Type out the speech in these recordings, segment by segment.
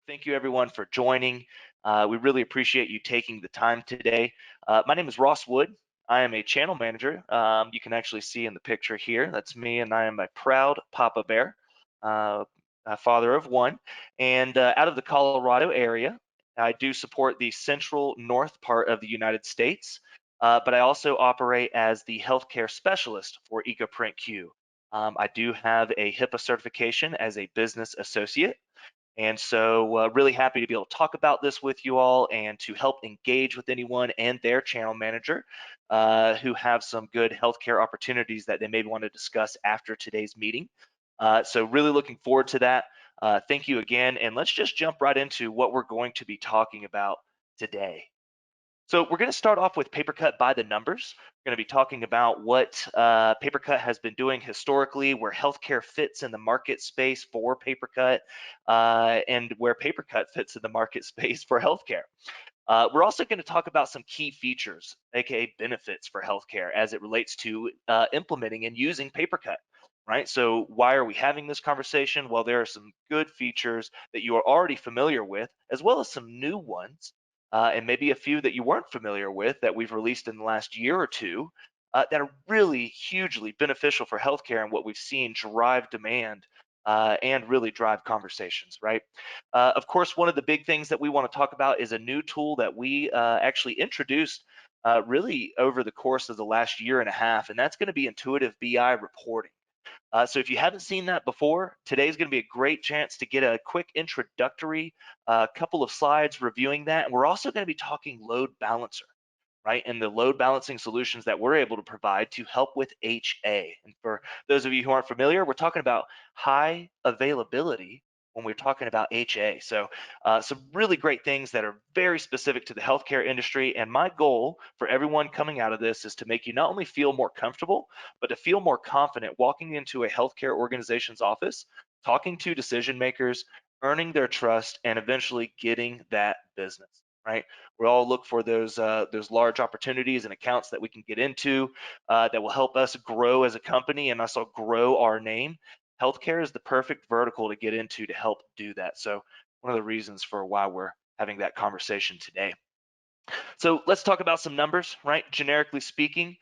Thank you everyone for joining. We really appreciate you taking the time today. My name is Ross Wood. I am a channel manager. You can actually see in the picture here, that's me, and I am a proud Papa Bear, a father of one. And out of the Colorado area, I do support the central north part of the United States, but I also operate as the healthcare specialist for ecoprintQ. I do have a HIPAA certification as a business associate. And so, really happy to be able to talk about this with you all and to help engage with anyone and their channel manager who have some good healthcare opportunities that they may want to discuss after today's meeting. So, really looking forward to that. Thank you again. And let's just jump right into what we're going to be talking about today. So we're going to start off with PaperCut by the numbers. We're going to be talking about what PaperCut has been doing historically, where healthcare fits in the market space for PaperCut, and where PaperCut fits in the market space for healthcare. We're also going to talk about some key features, aka benefits for healthcare as it relates to implementing and using PaperCut. Right. So why are we having this conversation? Well, there are some good features that you are already familiar with, as well as some new ones, and maybe a few that you weren't familiar with that we've released in the last year or two that are really hugely beneficial for healthcare and what we've seen drive demand and really drive conversations. Right. Of course, one of the big things that we want to talk about is a new tool that we actually introduced really over the course of the last year and a half, and that's going to be intuitive BI reporting. So if you haven't seen that before, today's going to be a great chance to get a quick introductory couple of slides reviewing that. And we're also going to be talking load balancer, right? And the load balancing solutions that we're able to provide to help with HA. And for those of you who aren't familiar, we're talking about high availability when we're talking about HA. So some really great things that are very specific to the healthcare industry. And my goal for everyone coming out of this is to make you not only feel more comfortable, but to feel more confident walking into a healthcare organization's office, talking to decision makers, earning their trust, and eventually getting that business, right? We all look for those large opportunities and accounts that we can get into that will help us grow as a company and also grow our name. Healthcare is the perfect vertical to get into to help do that. So one of the reasons for why we're having that conversation today. So let's talk about some numbers, right? Generically speaking,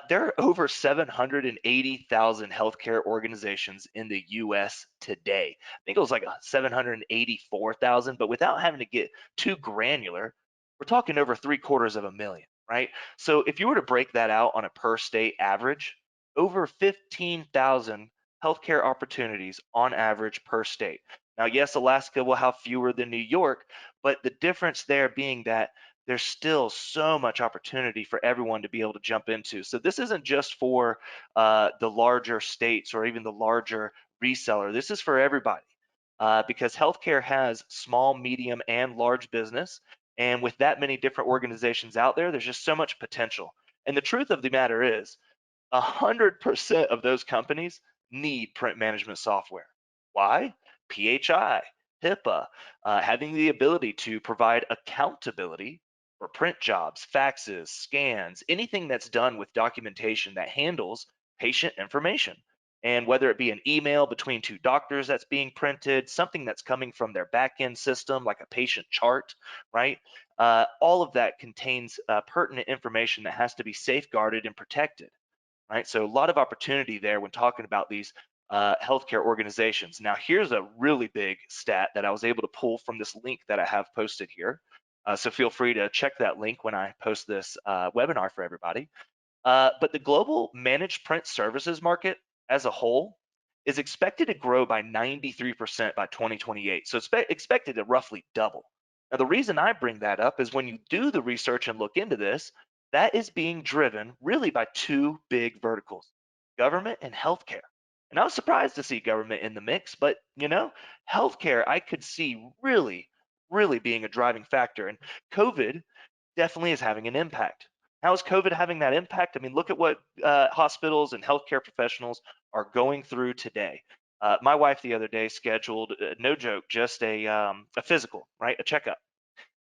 there are over 780,000 healthcare organizations in the US today. I think it was like 784,000, but without having to get too granular, we're talking over 750,000, right? So if you were to break that out on a per state average, over 15,000 healthcare opportunities on average per state. Now, yes, Alaska will have fewer than New York, but the difference there being that there's still so much opportunity for everyone to be able to jump into. So this isn't just for the larger states or even the larger reseller. This is for everybody because healthcare has small, medium, and large business. And with that many different organizations out there, there's just so much potential. And the truth of the matter is, 100% of those companies need print management software. Why? PHI, HIPAA, having the ability to provide accountability for print jobs, faxes, scans, anything that's done with documentation that handles patient information. And whether it be an email between two doctors that's being printed, something that's coming from their back-end system, like a patient chart, right? All of that contains pertinent information that has to be safeguarded and protected, right? So a lot of opportunity there when talking about these healthcare organizations. Now, here's a really big stat that I was able to pull from this link that I have posted here. So feel free to check that link when I post this webinar for everybody. But the global managed print services market as a whole is expected to grow by 93% by 2028. So it's expected to roughly double. Now, the reason I bring that up is when you do the research and look into this, that is being driven really by two big verticals, government and healthcare. And I was surprised to see government in the mix, but healthcare I could see really being a driving factor. And COVID definitely is having an impact. How is COVID having that impact? I mean, look at what hospitals and healthcare professionals are going through today. My wife the other day scheduled, no joke, just a physical, right, a checkup,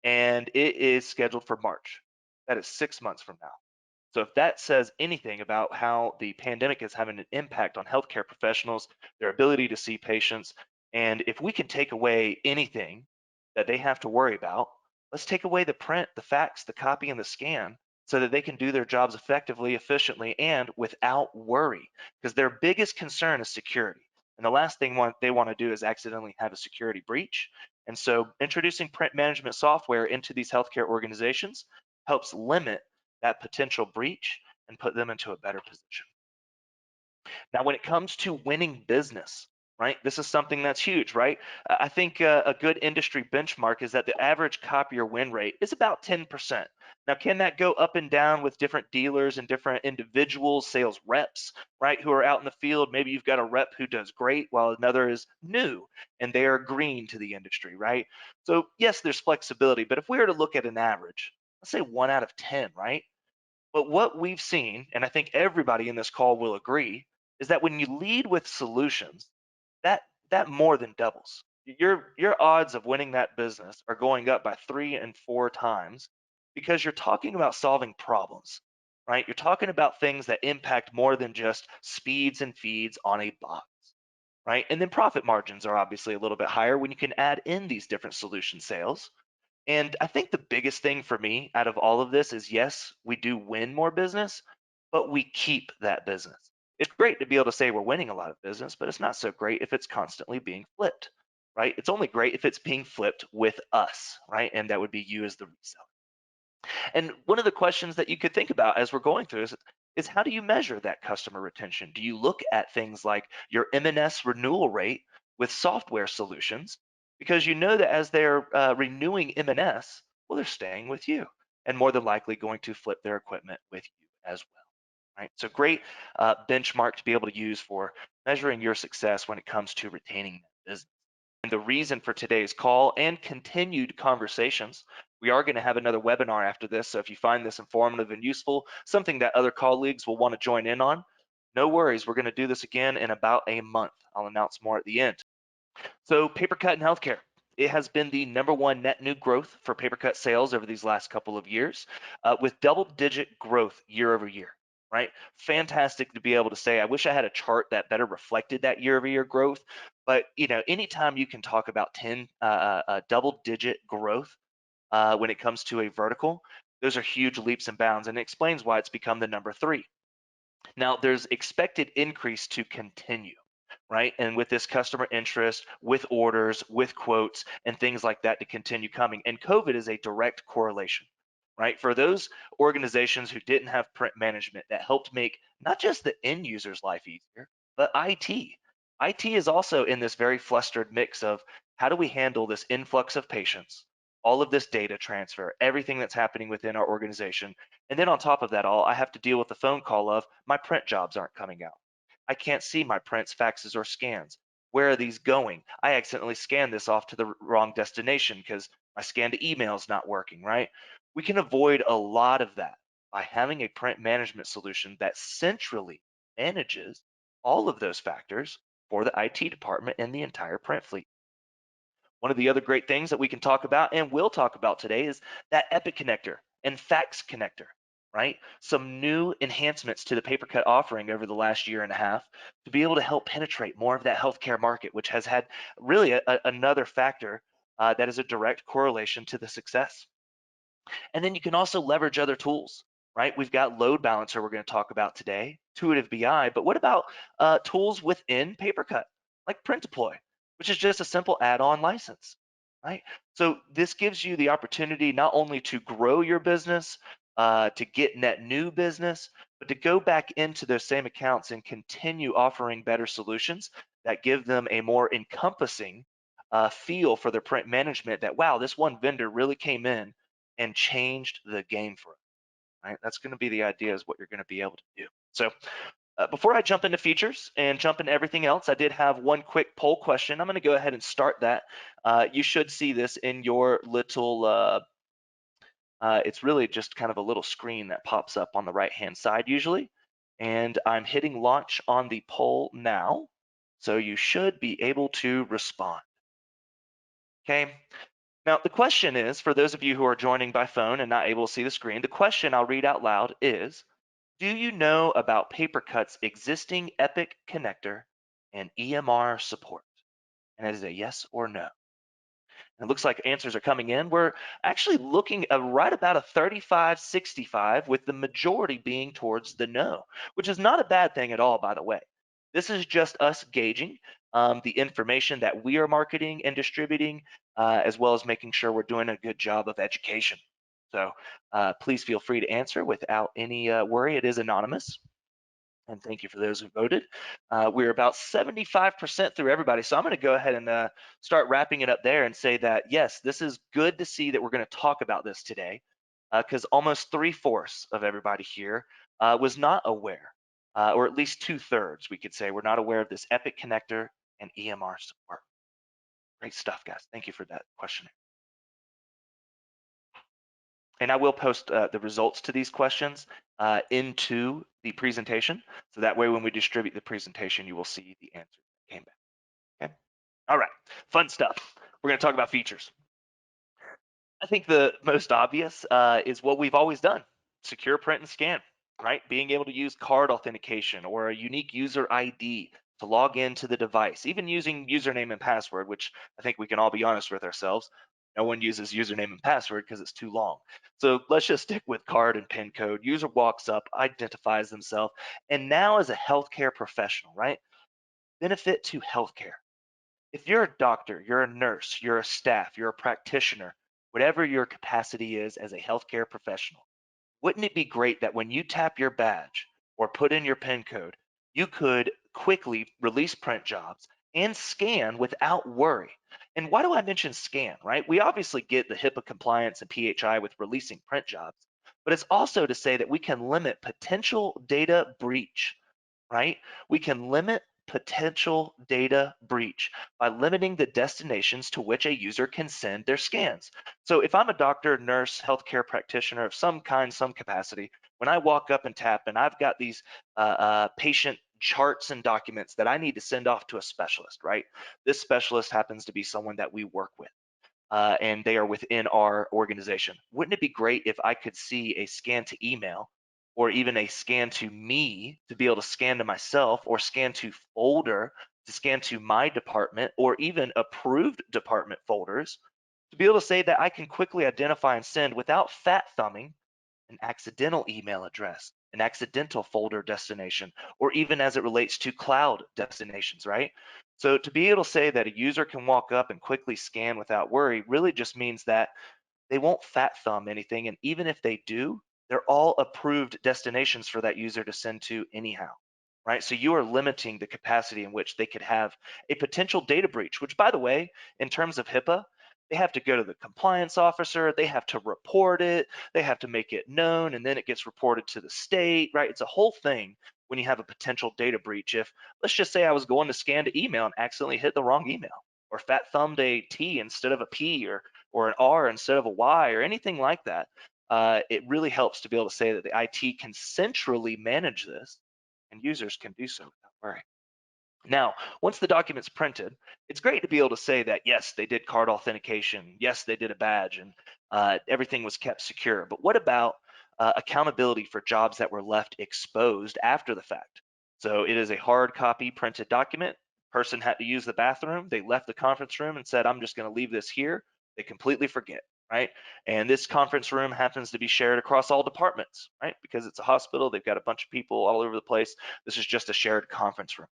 and it is scheduled for March. That is 6 months from now. So if that says anything about how the pandemic is having an impact on healthcare professionals, their ability to see patients, and if we can take away anything that they have to worry about. Let's take away the print, the fax, the copy, and the scan so that they can do their jobs effectively, efficiently, and without worry. Because their biggest concern is security. And the last thing they want to do is accidentally have a security breach. And so introducing print management software into these healthcare organizations helps limit that potential breach and put them into a better position. Now, when it comes to winning business, right, this is something that's huge, right? I think a good industry benchmark is that the average copier win rate is about 10%. Now, can that go up and down with different dealers and different individuals, sales reps, right, who are out in the field? Maybe you've got a rep who does great while another is new and they are green to the industry, right? So, yes, there's flexibility, but if we were to look at an average, let's say 1 out of 10, right? But what we've seen, and I think everybody in this call will agree, is that when you lead with solutions, that that more than doubles. Your odds of winning that business are going up by 3 and 4 times because you're talking about solving problems, right? You're talking about things that impact more than just speeds and feeds on a box, right? And then profit margins are obviously a little bit higher when you can add in these different solution sales. And I think the biggest thing for me out of all of this is yes, we do win more business, but we keep that business. It's great to be able to say we're winning a lot of business, but it's not so great if it's constantly being flipped, right? It's only great if it's being flipped with us, right? And that would be you as the reseller. And one of the questions that you could think about as we're going through is how do you measure that customer retention? Do you look at things like your M&S renewal rate with software solutions? Because you know that as they're renewing M&S, well, they're staying with you and more than likely going to flip their equipment with you as well. Right? So great benchmark to be able to use for measuring your success when it comes to retaining that business. And the reason for today's call and continued conversations, we are going to have another webinar after this. So if you find this informative and useful, something that other colleagues will want to join in on, no worries. We're going to do this again in about a month. I'll announce more at the end. So PaperCut in healthcare. It has been the #1 net new growth for PaperCut sales over these last couple of years, with double-digit growth year over year. Right, fantastic to be able to say. I wish I had a chart that better reflected that year-over-year growth. But anytime you can talk about 10 double-digit growth when it comes to a vertical, those are huge leaps and bounds, and it explains why it's become the #3. Now, there's expected increase to continue, right? And with this customer interest, with orders, with quotes, and things like that to continue coming. And COVID is a direct correlation, right? For those organizations who didn't have print management that helped make not just the end user's life easier, but IT. IT is also in this very flustered mix of how do we handle this influx of patients, all of this data transfer, everything that's happening within our organization, and then on top of that all, I have to deal with the phone call of my print jobs aren't coming out. I can't see my prints, faxes, or scans. Where are these going? I accidentally scanned this off to the wrong destination because my scan to email is not working, right? We can avoid a lot of that by having a print management solution that centrally manages all of those factors for the IT department and the entire print fleet. One of the other great things that we can talk about and will talk about today is that Epic connector and Fax connector, right? Some new enhancements to the PaperCut offering over the last year and a half to be able to help penetrate more of that healthcare market, which has had really another factor that is a direct correlation to the success. And then you can also leverage other tools, right? We've got load balancer we're going to talk about today, intuitive BI, but what about tools within PaperCut, like Print Deploy, which is just a simple add-on license, right? So this gives you the opportunity not only to grow your business, to get net new business, but to go back into those same accounts and continue offering better solutions that give them a more encompassing feel for their print management that, wow, this one vendor really came in and changed the game for us, right? That's going to be the idea is what you're going to be able to do. So before I jump into features and jump into everything else, I did have one quick poll question. I'm going to go ahead and start that. You should see this in your little, it's really just kind of a little screen that pops up on the right-hand side usually. And I'm hitting launch on the poll now. So you should be able to respond. Okay. Now, the question is, for those of you who are joining by phone and not able to see the screen, the question I'll read out loud is, do you know about PaperCut's existing Epic connector and EMR support? And it is a yes or no. It looks like answers are coming in. We're actually looking at right about a 35-65, with the majority being towards the no, which is not a bad thing at all, by the way. This is just us gauging the information that we are marketing and distributing, as well as making sure we're doing a good job of education. So please feel free to answer without any worry. It is anonymous. And thank you for those who voted. We're about 75% through everybody. So I'm going to go ahead and start wrapping it up there and say that, yes, this is good to see that we're going to talk about this today, because almost 3/4 of everybody here was not aware, or at least 2/3, we could say, we're not aware of this Epic connector and EMR support. Great stuff, guys. Thank you for that question. And I will post the results to these questions into the presentation. So that way, when we distribute the presentation, you will see the answer that came back. Okay. All right. Fun stuff. We're going to talk about features. I think the most obvious is what we've always done: secure, print, and scan, right? Being able to use card authentication or a unique user ID to log into the device, even using username and password, which I think we can all be honest with ourselves. No one uses username and password because it's too long. So let's just stick with card and PIN code. User walks up, identifies themselves, and now as a healthcare professional, right? Benefit to healthcare. If you're a doctor, you're a nurse, you're a staff, you're a practitioner, whatever your capacity is as a healthcare professional, wouldn't it be great that when you tap your badge or put in your PIN code, you could quickly release print jobs and scan without worry? And why do I mention scan, right? We obviously get the HIPAA compliance and PHI with releasing print jobs, but it's also to say that we can limit potential data breach, right? We can limit potential data breach by limiting the destinations to which a user can send their scans. So if I'm a doctor, nurse, healthcare practitioner of some kind, some capacity, when I walk up and tap and I've got these patient charts and documents that I need to send off to a specialist, right? This specialist happens to be someone that we work with. And they are within our organization. Wouldn't it be great if I could see a scan to email, or even a scan to me to be able to scan to myself, or scan to folder to scan to my department, or even approved department folders, to be able to say that I can quickly identify and send without fat thumbing an accidental email address, an accidental folder destination, or even as it relates to cloud destinations, right? So to be able to say that a user can walk up and quickly scan without worry really just means that they won't fat thumb anything. And even if they do, they're all approved destinations for that user to send to anyhow, right? So you are limiting the capacity in which they could have a potential data breach, which, by the way, in terms of HIPAA, they have to go to the compliance officer, they have to report it, they have to make it known, and then it gets reported to the state, right? It's a whole thing when you have a potential data breach. If, let's just say, I was going to scan to email and accidentally hit the wrong email, or fat thumbed a T instead of a P, or an R instead of a Y, or anything like that, it really helps to be able to say that the IT can centrally manage this, and users can do so without worry. Now, once the document's printed, it's great to be able to say that, yes, they did card authentication, yes, they did a badge, and everything was kept secure. But what about accountability for jobs that were left exposed after the fact? So it is a hard copy printed document. Person had to use the bathroom. They left the conference room and said, I'm just going to leave this here. They completely forget, right? And this conference room happens to be shared across all departments, right? Because it's a hospital. They've got a bunch of people all over the place. This is just a shared conference room.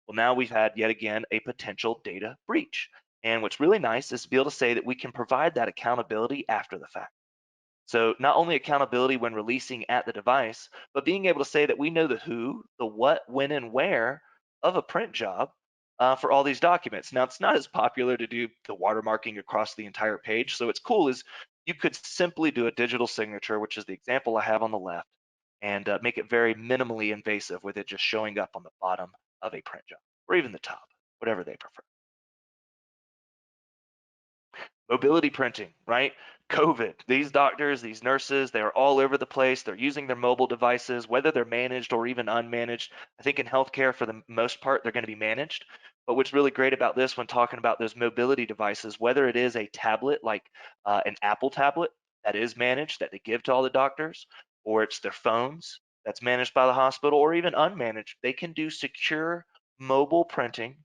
Well, now we've had yet again a potential data breach. And what's really nice is to be able to say that we can provide that accountability after the fact. So not only accountability when releasing at the device, but being able to say that we know the who, the what, when, and where of a print job for all these documents. Now, it's not as popular to do the watermarking across the entire page. So what's cool is you could simply do a digital signature, which is the example I have on the left, and make it very minimally invasive with it just showing up on the bottom of a print job, or even the top, whatever they prefer. Mobility printing, right? COVID, these doctors, these nurses, they're all over the place. They're using their mobile devices, whether they're managed or even unmanaged. I think in healthcare, for the most part, they're going to be managed. But what's really great about this when talking about those mobility devices, whether it is a tablet like an Apple tablet that is managed, that they give to all the doctors, or it's their phones that's managed by the hospital, or even unmanaged, they can do secure mobile printing.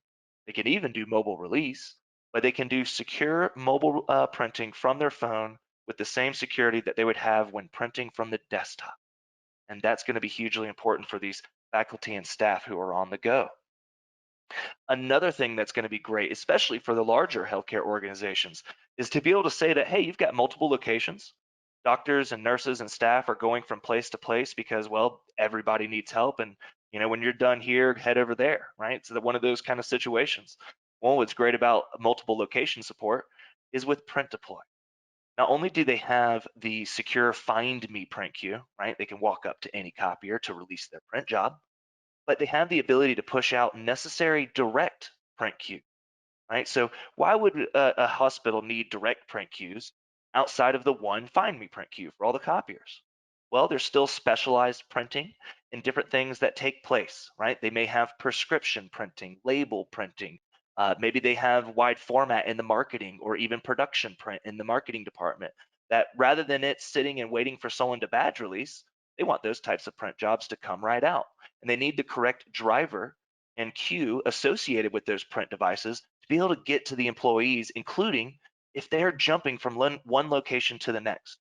They can even do mobile release but they can do secure mobile printing from their phone with the same security that they would have when printing from the desktop. And that's going to be hugely important for these faculty and staff who are on the go. Another thing that's going to be great, especially for the larger healthcare organizations, is to be able to say that, hey, you've got multiple locations. Doctors and nurses and staff are going from place to place because, well, everybody needs help. And, when you're done here, head over there, right? So that one of those kind of situations. Well, what's great about multiple location support is with print deploy. Not only do they have the secure find me print queue, right? They can walk up to any copier to release their print job, but they have the ability to push out necessary direct print queue, right? So why would a hospital need direct print queues outside of the one find me print queue for all the copiers? Well, there's still specialized printing and different things that take place, right? They may have prescription printing, label printing. Maybe they have wide format in the marketing or even production print in the marketing department that rather than it sitting and waiting for someone to badge release, they want those types of print jobs to come right out. And they need the correct driver and queue associated with those print devices to be able to get to the employees, including if they're jumping from one location to the next.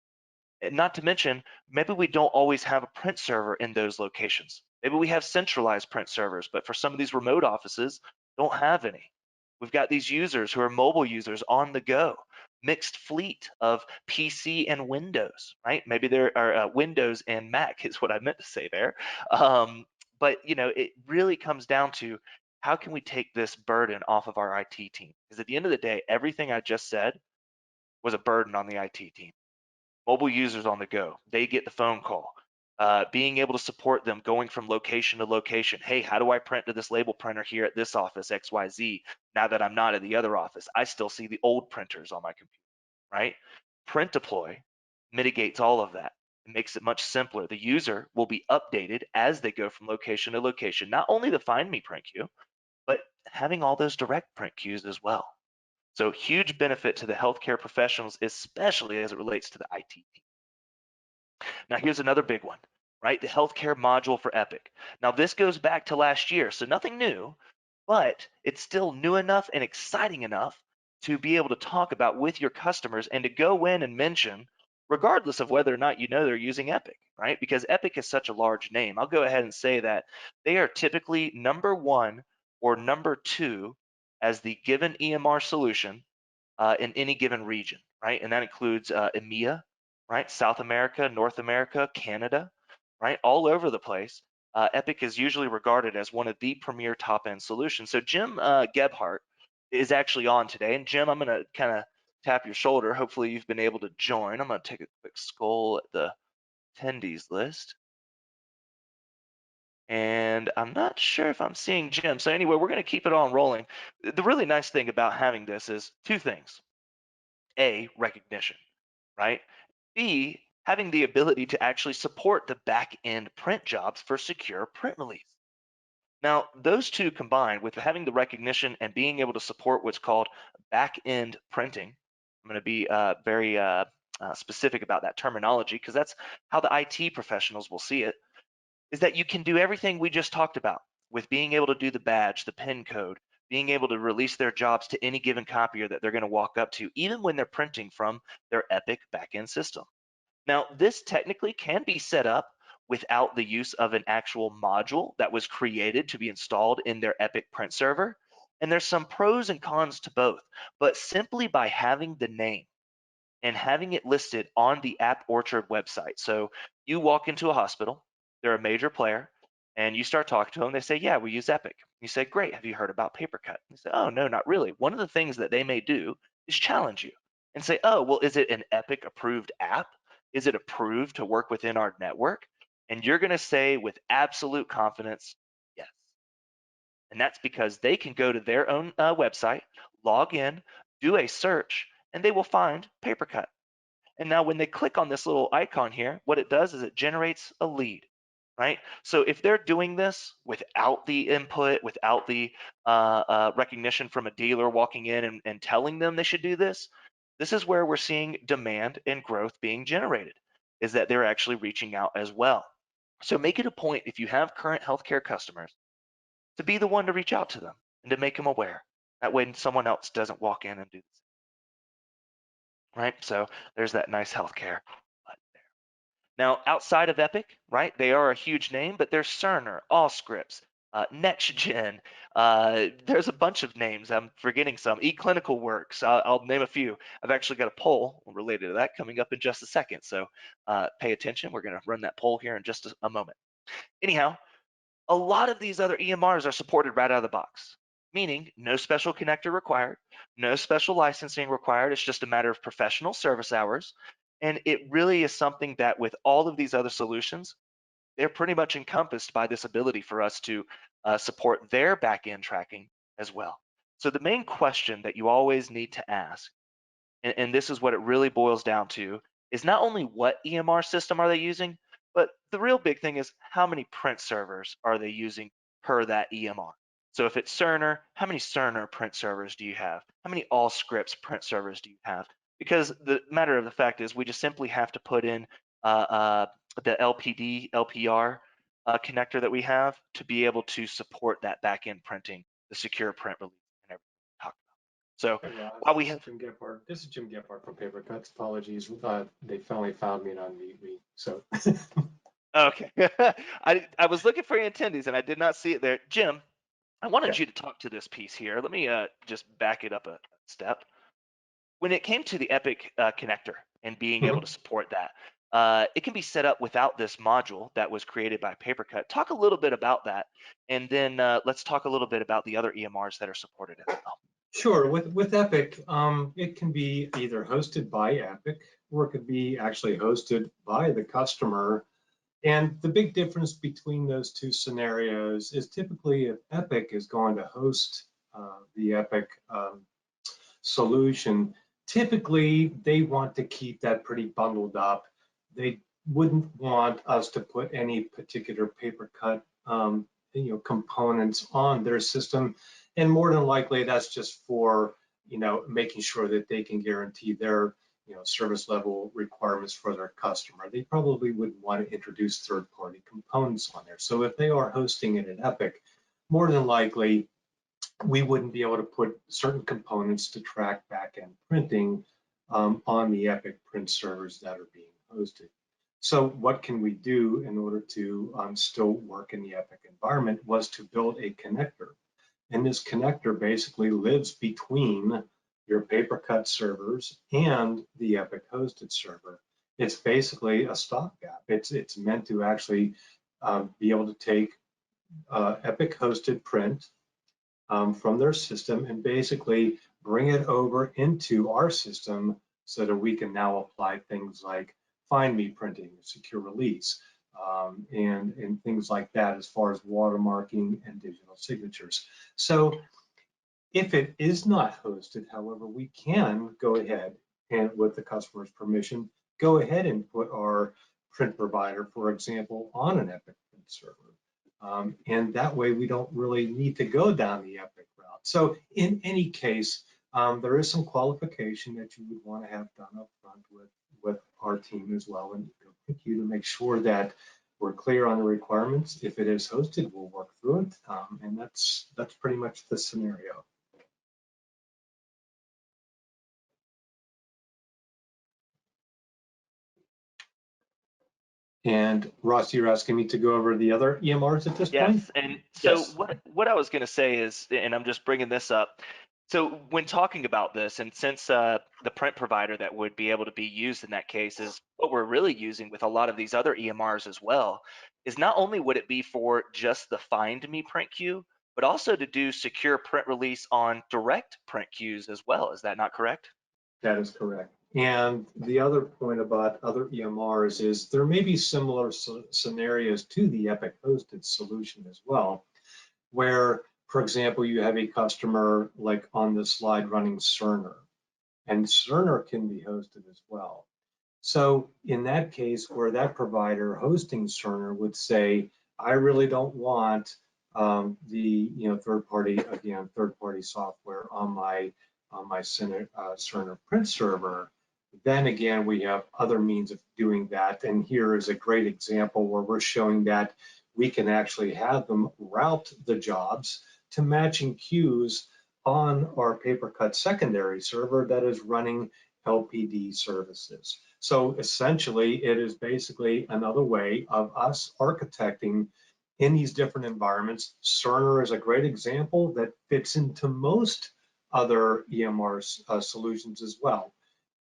And not to mention, maybe we don't always have a print server in those locations. Maybe we have centralized print servers, but for some of these remote offices, don't have any. We've got these users who are mobile users on the go, mixed fleet of PC and Windows, right? Maybe there are Windows and Mac is what I meant to say there. But it really comes down to how can we take this burden off of our IT team? Because at the end of the day, everything I just said was a burden on the IT team. Mobile users on the go, they get the phone call. Being able to support them going from location to location. Hey, how do I print to this label printer here at this office, XYZ, now that I'm not at the other office? I still see the old printers on my computer, right? Print deploy mitigates all of that. It makes it much simpler. The user will be updated as they go from location to location, not only the find me print queue, but having all those direct print queues as well. So huge benefit to the healthcare professionals, especially as it relates to the IT team. Now here's another big one, right? The healthcare module for Epic. Now this goes back to last year, so nothing new, but it's still new enough and exciting enough to be able to talk about with your customers and to go in and mention, regardless of whether or not you know they're using Epic, right? Because Epic is such a large name. I'll go ahead and say that they are typically number one or number two as the given EMR solution in any given region, right? And that includes EMEA, right? South America, North America, Canada, right? All over the place. Epic is usually regarded as one of the premier top-end solutions. So Jim Gebhardt is actually on today. And Jim, I'm going to kind of tap your shoulder. Hopefully you've been able to join. I'm going to take a quick scroll at the attendees list. And I'm not sure if I'm seeing Jim. So anyway, we're going to keep it on rolling. The really nice thing about having this is two things. A, recognition, right? B, having the ability to actually support the back end print jobs for secure print release. Now, those two combined with having the recognition and being able to support what's called back end printing, I'm going to be very specific about that terminology because that's how the IT professionals will see it, is that you can do everything we just talked about with being able to do the badge, the pin code, being able to release their jobs to any given copier that they're going to walk up to, even when they're printing from their Epic backend system. Now, this technically can be set up without the use of an actual module that was created to be installed in their Epic print server. And there's some pros and cons to both, but simply by having the name and having it listed on the App Orchard website. So you walk into a hospital, they're a major player, and you start talking to them. They say, yeah, we use Epic. You say, great, have you heard about PaperCut? You say, oh, no, not really. One of the things that they may do is challenge you and say, oh, well, is it an Epic approved app? Is it approved to work within our network? And you're going to say with absolute confidence, yes. And that's because they can go to their own website, log in, do a search, and they will find PaperCut. And now when they click on this little icon here, what it does is it generates a lead, right? So if they're doing this without the input, without the recognition from a dealer walking in and telling them they should do this, this is where we're seeing demand and growth being generated, is that they're actually reaching out as well. So make it a point if you have current healthcare customers to be the one to reach out to them and to make them aware. That way someone else doesn't walk in and do this, right? So there's that nice healthcare. Now, outside of Epic, right, they are a huge name, but there's Cerner, Allscripts, NextGen. There's a bunch of names. I'm forgetting some. eClinicalWorks. I'll name a few. I've actually got a poll related to that coming up in just a second. So pay attention. We're going to run that poll here in just a moment. Anyhow, a lot of these other EMRs are supported right out of the box, meaning no special connector required, no special licensing required. It's just a matter of professional service hours. And it really is something that with all of these other solutions, they're pretty much encompassed by this ability for us to support their back-end tracking as well. So the main question that you always need to ask, and this is what it really boils down to, is not only what EMR system are they using, but the real big thing is how many print servers are they using per that EMR. So if it's Cerner, how many Cerner print servers do you have? How many Allscripts print servers do you have? Because the matter of the fact is we just simply have to put in the LPD, LPR connector that we have to be able to support that back-end printing, the secure print release and everything we talked about. So Hey Ross, while we have this is Jim Gephardt from PaperCut. Apologies, they finally found me and unmute me. So okay, I was looking for your attendees and I did not see it there. Jim, I wanted yeah. you to talk to this piece here. Let me just back it up a step. When it came to the Epic connector and being able to support that, it can be set up without this module that was created by PaperCut. Talk a little bit about that, and then let's talk a little bit about the other EMRs that are supported as well. Sure. With Epic, it can be either hosted by Epic or it could be actually hosted by the customer. And the big difference between those two scenarios is typically if Epic is going to host the Epic solution, typically they want to keep that pretty bundled up. They wouldn't want us to put any particular PaperCut components on their system, and more than likely that's just for making sure that they can guarantee their service level requirements for their customer. They probably wouldn't want to introduce third-party components on there. So if they are hosting it in Epic, more than likely we wouldn't be able to put certain components to track back-end printing on the Epic print servers that are being hosted. So what can we do in order to still work in the Epic environment was to build a connector. And this connector basically lives between your PaperCut servers and the Epic hosted server. It's basically a stopgap. It's meant to actually be able to take Epic hosted print from their system and basically bring it over into our system so that we can now apply things like find me printing, secure release, and things like that as far as watermarking and digital signatures. So if it is not hosted, however, we can go ahead and with the customer's permission, go ahead and put our print provider, for example, on an Epic print server. And that way we don't really need to go down the Epic route. So in any case, there is some qualification that you would want to have done up front with our team as well and ecoprintQ to make sure that we're clear on the requirements. If it is hosted, we'll work through it. And that's pretty much the scenario. And Ross, you're asking me to go over the other EMRs at this point? Yes, and so Yes. what I was going to say is, and I'm just bringing this up. So when talking about this, and since the print provider that would be able to be used in that case is what we're really using with a lot of these other EMRs as well, is not only would it be for just the Find Me print queue, but also to do secure print release on direct print queues as well. Is that not correct? That is correct. And the other point about other EMRs is there may be similar scenarios to the Epic hosted solution as well, where, for example, you have a customer like on this slide running Cerner, and Cerner can be hosted as well. So in that case, where that provider hosting Cerner would say, I really don't want the third-party software on my Cerner print server, then again, we have other means of doing that. And here is a great example where we're showing that we can actually have them route the jobs to matching queues on our PaperCut secondary server that is running LPD services. So essentially, it is basically another way of us architecting in these different environments. Cerner is a great example that fits into most other EMR solutions as well.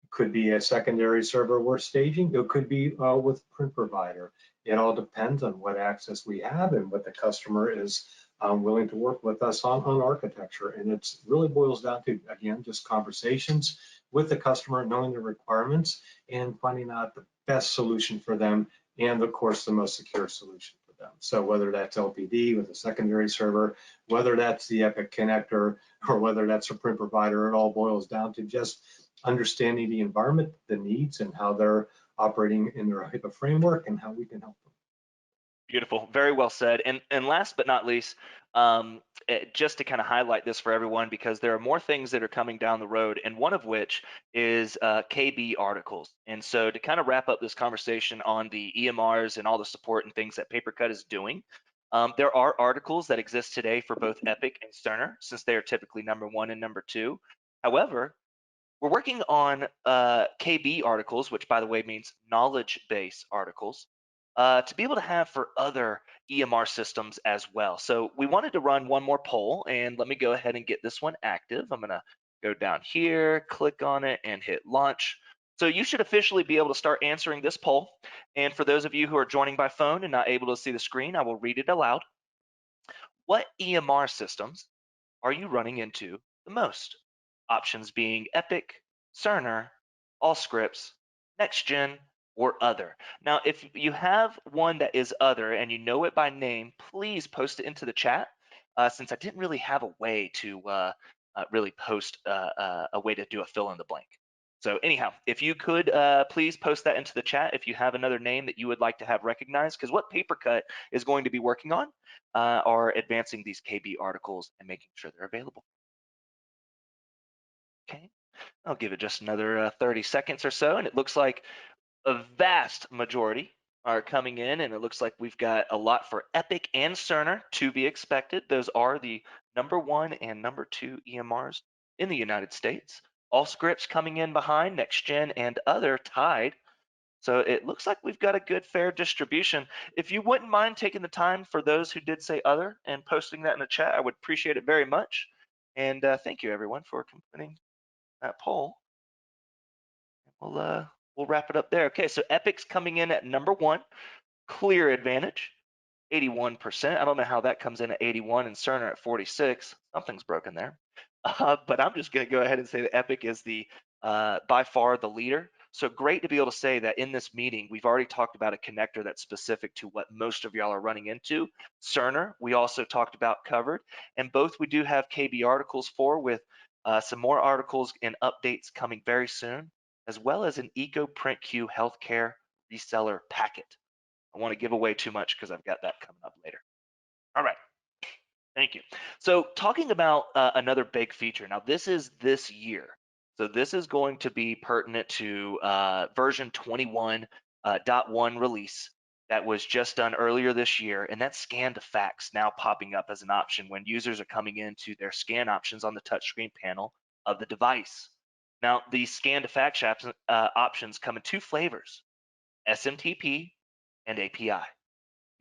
It could be a secondary server we're staging. It could be with print provider. It all depends on what access we have and what the customer is willing to work with us on architecture. And it really boils down to, again, just conversations with the customer, knowing their requirements and finding out the best solution for them and, of course, the most secure solution for them. So whether that's LPD with a secondary server, whether that's the Epic connector, or whether that's a print provider, it all boils down to just understanding the environment, the needs, and how they're operating in their HIPAA framework and how we can help them. Beautiful, very well said. And last but not least, just to kind of highlight this for everyone, because there are more things that are coming down the road, and one of which is KB articles. And so to kind of wrap up this conversation on the EMRs and all the support and things that PaperCut is doing, there are articles that exist today for both Epic and Cerner, since they are typically number one and number two. However, we're working on KB articles, which by the way means knowledge base articles, to be able to have for other EMR systems as well. So we wanted to run one more poll, and let me go ahead and get this one active. I'm gonna go down here, click on it, and hit launch. So you should officially be able to start answering this poll. And for those of you who are joining by phone and not able to see the screen, I will read it aloud. What EMR systems are you running into the most? Options being Epic, Cerner, Allscripts, NextGen, or other. Now, if you have one that is other and you know it by name, please post it into the chat, since I didn't really have a way to really post a way to do a fill in the blank. So anyhow, if you could please post that into the chat if you have another name that you would like to have recognized, because what PaperCut is going to be working on are advancing these KB articles and making sure they're available. Okay, I'll give it just another 30 seconds or so, and it looks like a vast majority are coming in, and it looks like we've got a lot for Epic and Cerner to be expected. Those are the number one and number two EMRs in the United States. All scripts coming in behind, NextGen and other tied. So it looks like we've got a good fair distribution. If you wouldn't mind taking the time for those who did say other and posting that in the chat, I would appreciate it very much. And thank you everyone for completing that poll. We'll wrap it up there. Okay, so Epic's coming in at number one, clear advantage, 81%. I don't know how that comes in at 81 and Cerner at 46. Something's broken there. But I'm just going to go ahead and say that Epic is the by far the leader. So great to be able to say that in this meeting, we've already talked about a connector that's specific to what most of y'all are running into. Cerner, we also talked about covered, and both we do have KB articles for, with some more articles and updates coming very soon, as well as an ecoprintQ healthcare reseller packet. I want to give away too much because I've got that coming up later. All right. Thank you. So talking about another big feature. Now this is this year. So this is going to be pertinent to version 21.1 release that was just done earlier this year, and that's scan to fax now popping up as an option when users are coming into their scan options on the touchscreen panel of the device. Now these scan to fax options come in two flavors: SMTP and API.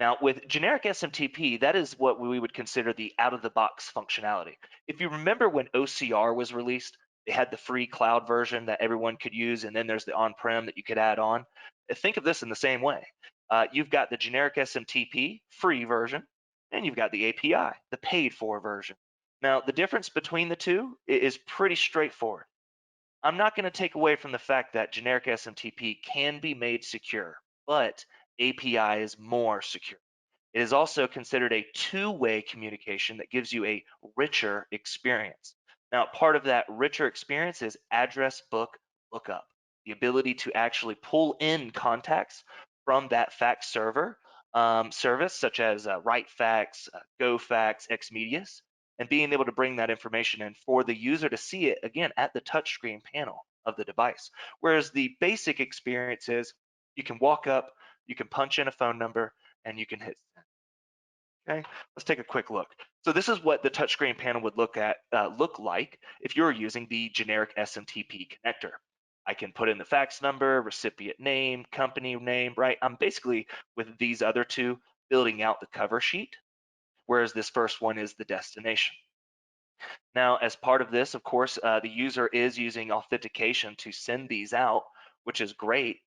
Now, with generic SMTP, that is what we would consider the out-of-the-box functionality. If you remember when OCR was released, they had the free cloud version that everyone could use, and then there's the on-prem that you could add on. Think of this in the same way. You've got the generic SMTP free version, and you've got the API, the paid-for version. Now, the difference between the two is pretty straightforward. I'm not going to take away from the fact that generic SMTP can be made secure, but API is more secure. It is also considered a two-way communication that gives you a richer experience. Now, part of that richer experience is address book lookup, the ability to actually pull in contacts from that fax server service, such as WriteFax, GoFax, Xmedius, and being able to bring that information in for the user to see it again at the touchscreen panel of the device. Whereas the basic experience is you can walk up, you can punch in a phone number, and you can hit send. Okay, let's take a quick look. So this is what the touchscreen panel would look like if you're using the generic SMTP connector. I can put in the fax number, recipient name, company name, right? I'm basically with these other two building out the cover sheet, whereas this first one is the destination. Now, as part of this, of course, the user is using authentication to send these out, which is great,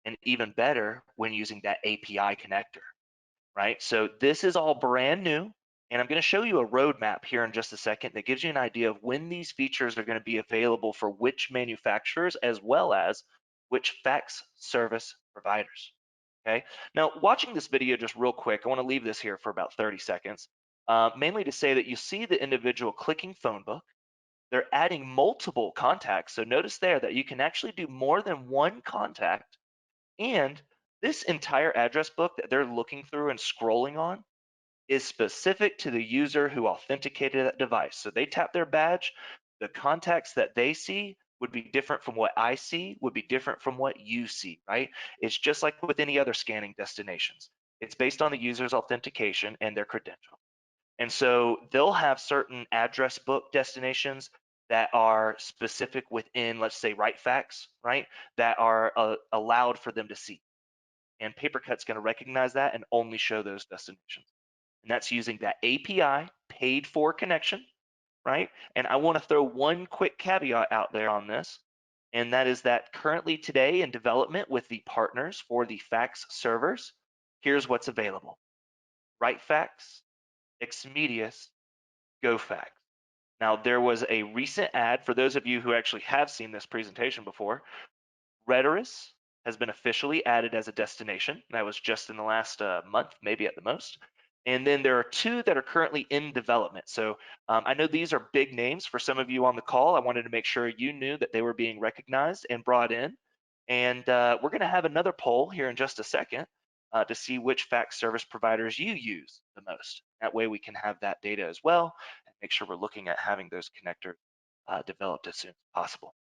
and even better when using that API connector, right? So this is all brand new, and I'm going to show you a roadmap here in just a second that gives you an idea of when these features are going to be available for which manufacturers as well as which fax service providers. Okay. Now, watching this video just real quick, I want to leave this here for about 30 seconds, mainly to say that you see the individual clicking phone book. They're adding multiple contacts. So notice there that you can actually do more than one contact, and this entire address book that they're looking through and scrolling on is specific to the user who authenticated that device. So they tap their badge, the contacts that they see would be different from what I see, would be different from what you see, right? It's just like with any other scanning destinations. It's based on the user's authentication and their credential. And so they'll have certain address book destinations that are specific within, let's say, WriteFax, right? That are allowed for them to see. And PaperCut's going to recognize that and only show those destinations. And that's using that API paid for connection, right? And I want to throw one quick caveat out there on this, and that is that currently today in development with the partners for the fax servers, here's what's available. WriteFax, Exmedius, GoFax. Now, there was a recent ad for those of you who actually have seen this presentation before. Rhetorus has been officially added as a destination. That was just in the last month, maybe at the most. And then there are two that are currently in development. So I know these are big names for some of you on the call. I wanted to make sure you knew that they were being recognized and brought in. And we're going to have another poll here in just a second to see which fax service providers you use the most. That way we can have that data as well and make sure we're looking at having those connectors developed as soon as possible.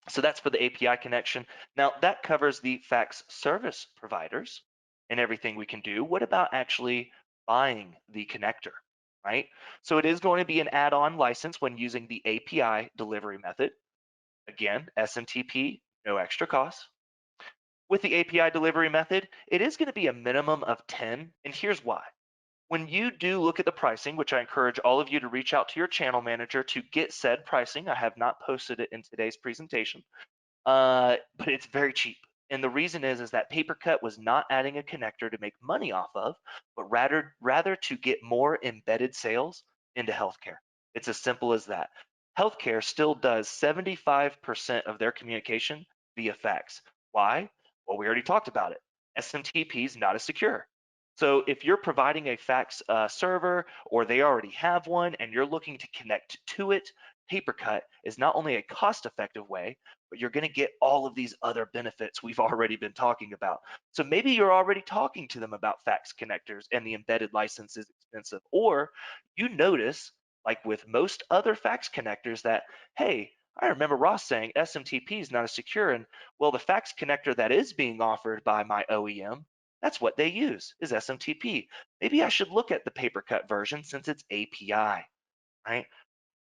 So that's for the API connection. Now that covers the fax service providers and everything we can do. What about actually buying the connector, right? So it is going to be an add-on license when using the API delivery method. Again, SMTP, no extra cost. With the API delivery method, it is going to be a minimum of 10, and here's why. When you do look at the pricing, which I encourage all of you to reach out to your channel manager to get said pricing, I have not posted it in today's presentation, but it's very cheap. And the reason is that PaperCut was not adding a connector to make money off of, but rather to get more embedded sales into healthcare. It's as simple as that. Healthcare still does 75% of their communication via fax. Why? Well, we already talked about it. SMTP is not as secure. So if you're providing a fax server or they already have one and you're looking to connect to it, PaperCut is not only a cost-effective way, but you're going to get all of these other benefits we've already been talking about. So maybe you're already talking to them about fax connectors and the embedded license is expensive, or you notice, like with most other fax connectors, that, hey, I remember Ross saying SMTP is not as secure, and well, the fax connector that is being offered by my OEM, that's what they use, is SMTP. Maybe I should look at the PaperCut version since it's API, right?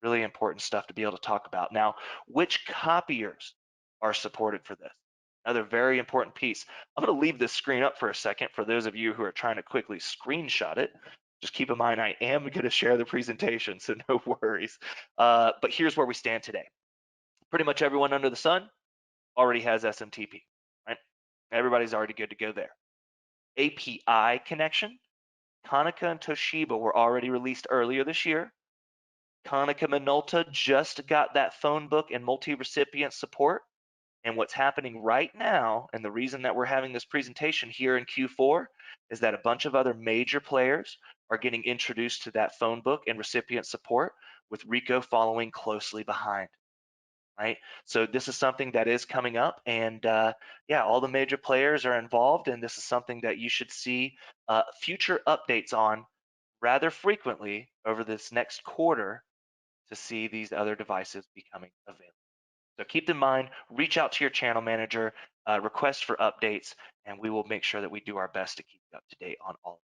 Really important stuff to be able to talk about. Now, which copiers are supported for this? Another very important piece. I'm going to leave this screen up for a second for those of you who are trying to quickly screenshot it. Just keep in mind, I am going to share the presentation, so no worries. But here's where we stand today. Pretty much everyone under the sun already has SMTP, right? Everybody's already good to go there. API connection, Konica and Toshiba were already released earlier this year. Konica Minolta just got that phone book and multi-recipient support. And what's happening right now, and the reason that we're having this presentation here in Q4, is that a bunch of other major players are getting introduced to that phone book and recipient support, with Ricoh following closely behind, right? So this is something that is coming up, and yeah, all the major players are involved, and this is something that you should see future updates on rather frequently over this next quarter to see these other devices becoming available. So keep in mind, reach out to your channel manager, request for updates, and we will make sure that we do our best to keep you up to date on all.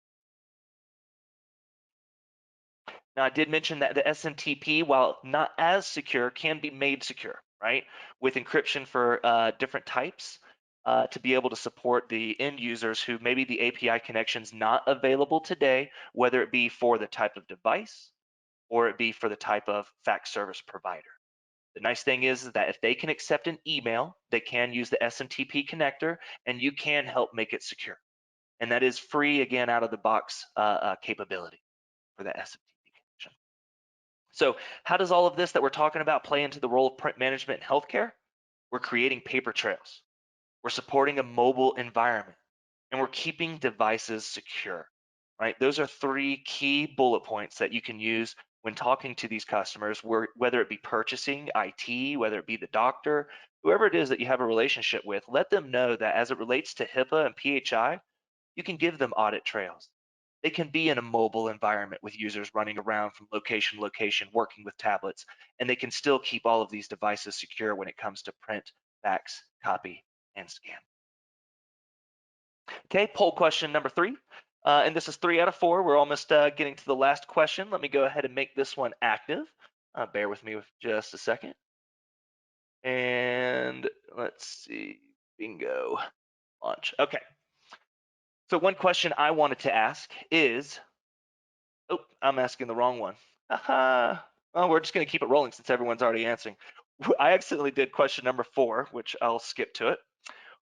Now, I did mention that the SMTP, while not as secure, can be made secure, right? With encryption for different types to be able to support the end users who maybe the API connection's not available today, whether it be for the type of device or it be for the type of fax service provider. The nice thing is that if they can accept an email, they can use the SMTP connector and you can help make it secure. And that is free, again, out of the box capability for the SMTP connection. So how does all of this that we're talking about play into the role of print management in healthcare? We're creating paper trails. We're supporting a mobile environment and we're keeping devices secure, right? Those are three key bullet points that you can use when talking to these customers, whether it be purchasing, IT, whether it be the doctor, whoever it is that you have a relationship with, let them know that as it relates to HIPAA and PHI, you can give them audit trails. They can be in a mobile environment with users running around from location to location, working with tablets, and they can still keep all of these devices secure when it comes to print, fax, copy, and scan. Okay, poll question number 3. And this is 3 out of 4. We're almost getting to the last question. Let me go ahead and make this one active. Bear with me with just a second. And let's see, bingo, launch. Okay. So one question I wanted to ask is, oh, I'm asking the wrong one. Haha. Well, we're just going to keep it rolling since everyone's already answering. I accidentally did question number 4, which I'll skip to it.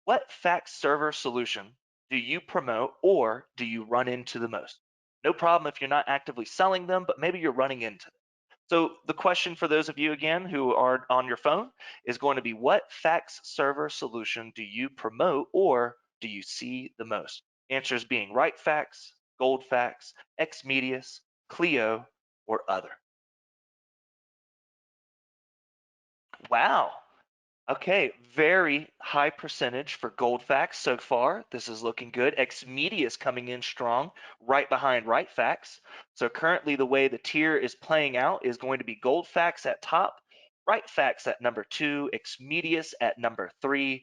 What fax server solution do you promote or do you run into the most? No problem if you're not actively selling them, but maybe you're running into them. So the question for those of you again who are on your phone is going to be, what fax server solution do you promote or do you see the most? Answers being WriteFax, GoldFax, Xmedius, Clio, or other. Wow. Okay, very high percentage for GoldFax so far. This is looking good. Xmedia is coming in strong, right behind WriteFax. So currently the way the tier is playing out is going to be GoldFax at top, WriteFax at number 2, Xmedius at number 3,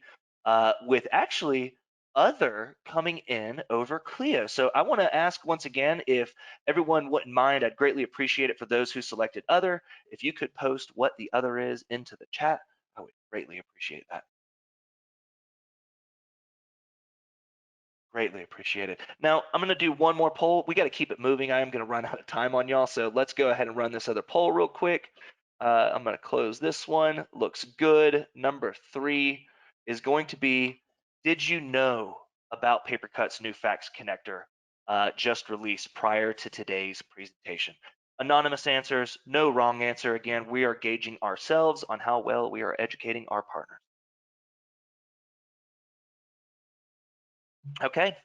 with actually other coming in over Clio. So I want to ask once again if everyone wouldn't mind. I'd greatly appreciate it for those who selected other. If you could post what the other is into the chat, I would greatly appreciate that. Greatly appreciate it. Now, I'm going to do one more poll. We got to keep it moving. I am going to run out of time on y'all. So let's go ahead and run this other poll real quick. I'm going to close this one. Looks good. Number 3 is going to be, did you know about PaperCut's new fax connector just released prior to today's presentation? Anonymous answers, no wrong answer. Again, we are gauging ourselves on how well we are educating our partners. Okay,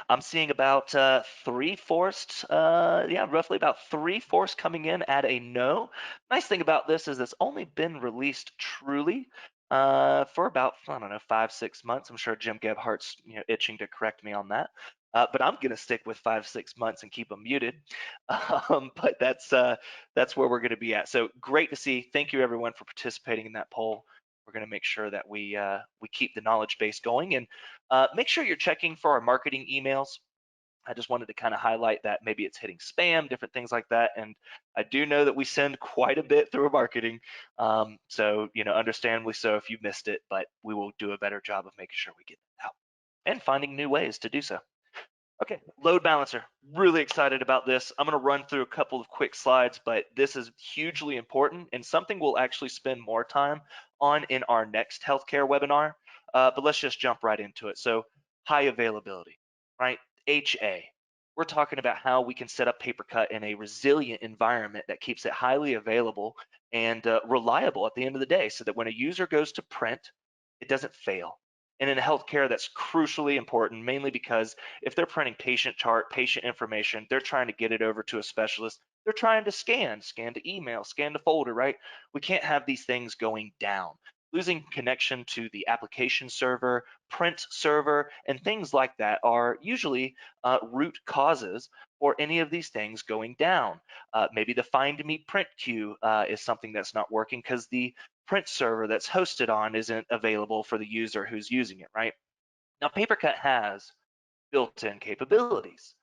I'm seeing about 3/4, yeah, roughly about 3/4 coming in at a no. Nice thing about this is it's only been released truly for about, I don't know, 5-6 months. I'm sure Jim Gebhardt's itching to correct me on that. But I'm gonna stick with 5-6 months and keep them muted. But that's where we're gonna be at. So great to see. Thank you everyone for participating in that poll. We're gonna make sure that we keep the knowledge base going, and make sure you're checking for our marketing emails. I just wanted to kind of highlight that maybe it's hitting spam, different things like that. And I do know that we send quite a bit through marketing. So, understandably so if you missed it, but we will do a better job of making sure we get it out and finding new ways to do so. Okay, load balancer. Really excited about this. I'm going to run through a couple of quick slides, but this is hugely important and something we'll actually spend more time on in our next healthcare webinar. But let's just jump right into it. So high availability, right? HA. We're talking about how we can set up PaperCut in a resilient environment that keeps it highly available and reliable at the end of the day so that when a user goes to print, it doesn't fail. And in healthcare, that's crucially important, mainly because if they're printing patient chart, patient information, they're trying to get it over to a specialist. They're trying to scan to email, scan to folder, right? We can't have these things going down. Losing connection to the application server, print server, and things like that are usually root causes for any of these things going down. Maybe the find me print queue is something that's not working because the print server that's hosted on isn't available for the user who's using it, right? Now, PaperCut has built-in capabilities.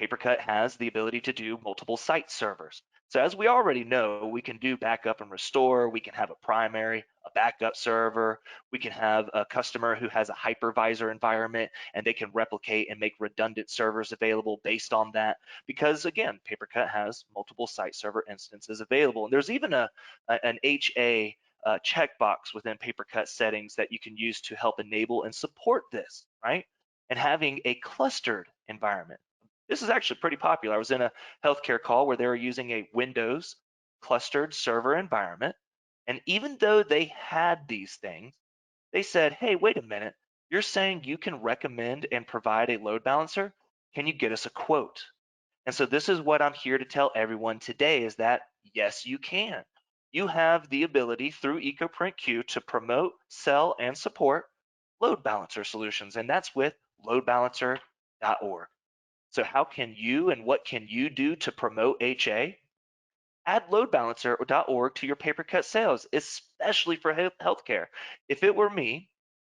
PaperCut has the ability to do multiple site servers. So as we already know, we can do backup and restore. We can have a primary, a backup server. We can have a customer who has a hypervisor environment and they can replicate and make redundant servers available based on that. Because again, PaperCut has multiple site server instances available. And there's even an HA checkbox within PaperCut settings that you can use to help enable and support this, right? And having a clustered environment. This is actually pretty popular. I was in a healthcare call where they were using a Windows clustered server environment. And even though they had these things, they said, hey, wait a minute. You're saying you can recommend and provide a load balancer? Can you get us a quote? And so this is what I'm here to tell everyone today is that yes, you can. You have the ability through ecoprintQ to promote, sell, and support load balancer solutions. And that's with loadbalancer.org. So how can you and what can you do to promote HA? Add loadbalancer.org to your PaperCut sales, especially for healthcare. If it were me